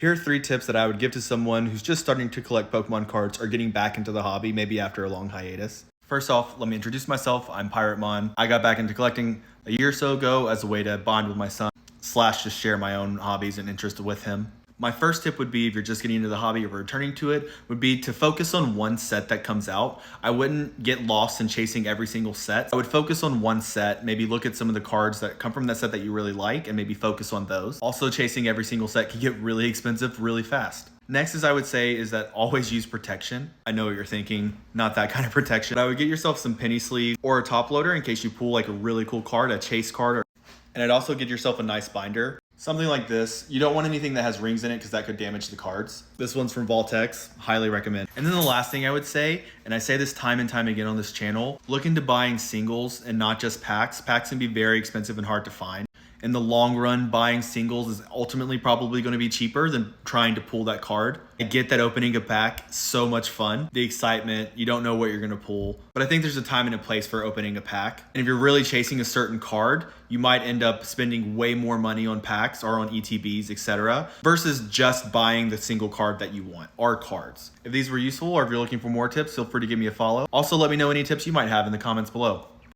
Here are 3 tips that I would give to someone who's just starting to collect Pokemon cards or getting back into the hobby, maybe after a long hiatus. First off, let me introduce myself. I'm Piratmon. I got back into collecting a year or so ago as a way to bond with my son, slash just share my own hobbies and interests with him. My first tip would be, if you're just getting into the hobby or returning to it, would be to focus on one set that comes out. I wouldn't get lost in chasing every single set. I would focus on one set, maybe look at some of the cards that come from that set that you really like and maybe focus on those. Also, chasing every single set can get really expensive really fast. Next is I would say is that always use protection. I know what you're thinking, not that kind of protection. I would get yourself some penny sleeve or a top loader in case you pull like a really cool card, a chase card, and I'd also get yourself a nice binder. Something like this. You don't want anything that has rings in it because that could damage the cards. This one's from Voltex, highly recommend. And then the last thing I would say, and I say this time and time again on this channel, look into buying singles and not just packs. Packs can be very expensive and hard to find. In the long run, buying singles is ultimately probably going to be cheaper than trying to pull that card. I get that opening a pack, so much fun. The excitement, you don't know what you're going to pull. But I think there's a time and a place for opening a pack. And if you're really chasing a certain card, you might end up spending way more money on packs or on ETBs, etc. versus just buying the single card that you want, or cards. If these were useful or if you're looking for more tips, feel free to give me a follow. Also, let me know any tips you might have in the comments below.